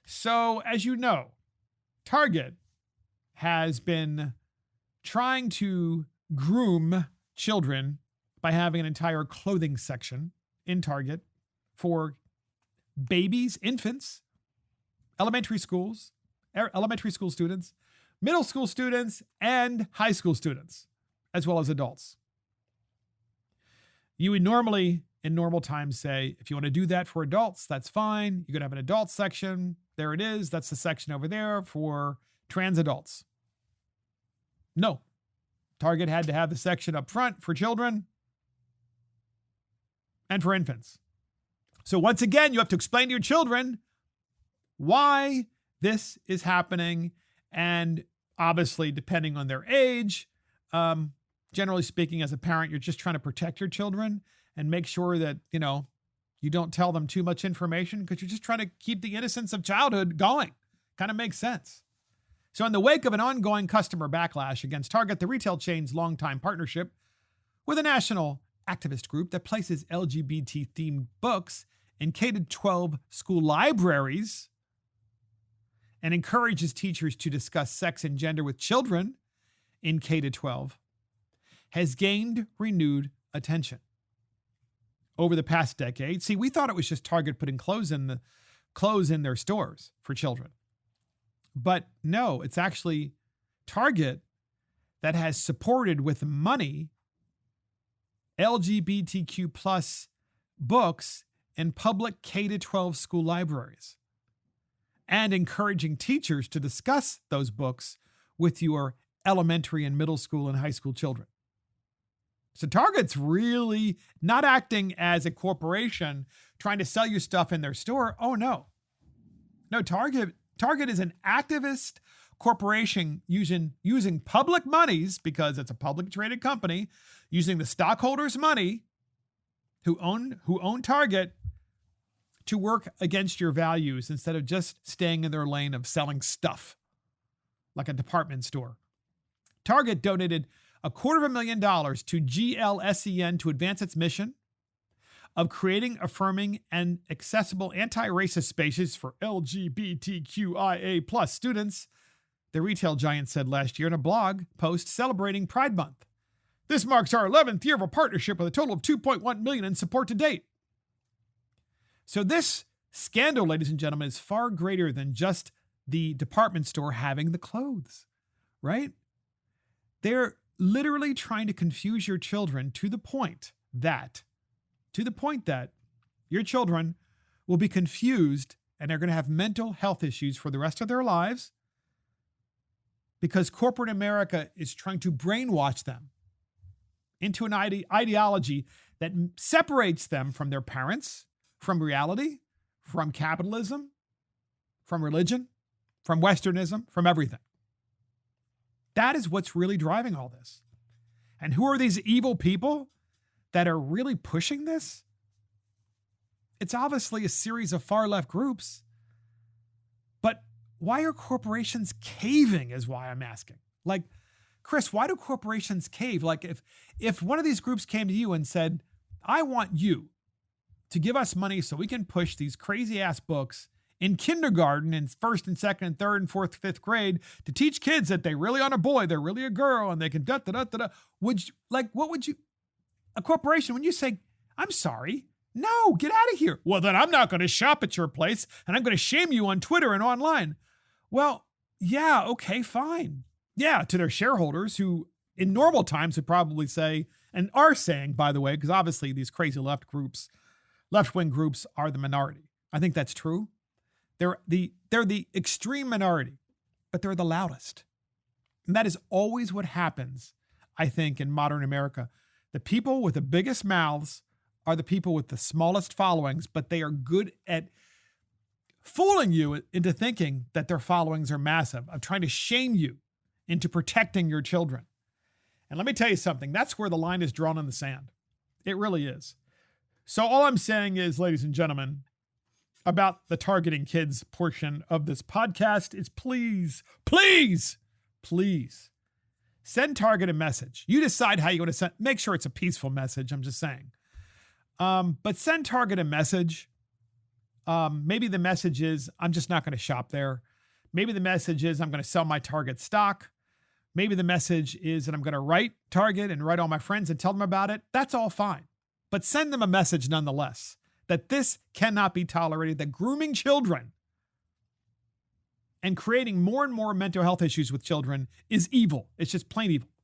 So, as you know, Target has been trying to groom children by having an entire clothing section in Target for babies, infants, elementary school students, middle school students, and high school students, as well as adults. You would normally, in normal times, say, if you want to do that for adults, that's fine. You could have an adult section. There it is. That's the section over there for trans adults. No. Target had to have the section up front for children and for infants. So once again, you have to explain to your children why this is happening. And obviously, depending on their age, generally speaking, as a parent, you're just trying to protect your children and make sure that, you don't tell them too much information because you're just trying to keep the innocence of childhood going. Kind of makes sense. So in the wake of an ongoing customer backlash against Target, the retail chain's longtime partnership with a national activist group that places LGBT-themed books in K-12 school libraries and encourages teachers to discuss sex and gender with children in K-12 has gained renewed attention over the past decade. See, we thought it was just Target putting clothes in their stores for children. But no, it's actually Target that has supported with money LGBTQ plus books in public K-12 school libraries and encouraging teachers to discuss those books with your elementary and middle school and high school children. So Target's really not acting as a corporation trying to sell you stuff in their store. Oh, no. No, Target is an activist corporation using public monies, because it's a public traded company, using the stockholders' money who own Target to work against your values instead of just staying in their lane of selling stuff like a department store. Target donated $250,000 to GLSEN to advance its mission of creating affirming and accessible anti-racist spaces for LGBTQIA plus students, the retail giant said last year in a blog post celebrating Pride Month. This marks our 11th year of a partnership with a total of $2.1 million in support to date. So this scandal, ladies and gentlemen, is far greater than just the department store having the clothes, right? They're literally trying to confuse your children to the point that your children will be confused and they're going to have mental health issues for the rest of their lives because corporate America is trying to brainwash them into an ideology that separates them from their parents, from reality, from capitalism, from religion, from Westernism, from everything. That is what's really driving all this. And who are these evil people that are really pushing this? It's obviously a series of far-left groups. But why are corporations caving is why I'm asking. Like, Chris, why do corporations cave? Like, if one of these groups came to you and said, I want you to give us money so we can push these crazy-ass books in kindergarten and first and second and third and fourth, fifth grade to teach kids that they really aren't a boy, they're really a girl, and they can da-da-da-da-da. A corporation, when you say, I'm sorry, no, get out of here. Well, then I'm not going to shop at your place and I'm going to shame you on Twitter and online. Well, yeah, okay, fine. Yeah, to their shareholders who in normal times would probably say, and are saying, by the way, because obviously these crazy left-wing groups are the minority. I think that's true. They're the extreme minority, but they're the loudest. And that is always what happens, I think, in modern America. The people with the biggest mouths are the people with the smallest followings, but they are good at fooling you into thinking that their followings are massive, of trying to shame you into protecting your children. And let me tell you something, that's where the line is drawn in the sand. It really is. So all I'm saying is, ladies and gentlemen, about the targeting kids portion of this podcast is please send Target a message. You decide how you want to send. Make sure it's a peaceful message. I'm just saying. But send Target a message Maybe the message is, I'm just not going to shop there. Maybe the message is, I'm going to sell my Target stock. Maybe the message is that I'm going to write Target and write all my friends and tell them about it. That's all fine. But send them a message nonetheless that this cannot be tolerated, that grooming children and creating more and more mental health issues with children is evil. It's just plain evil.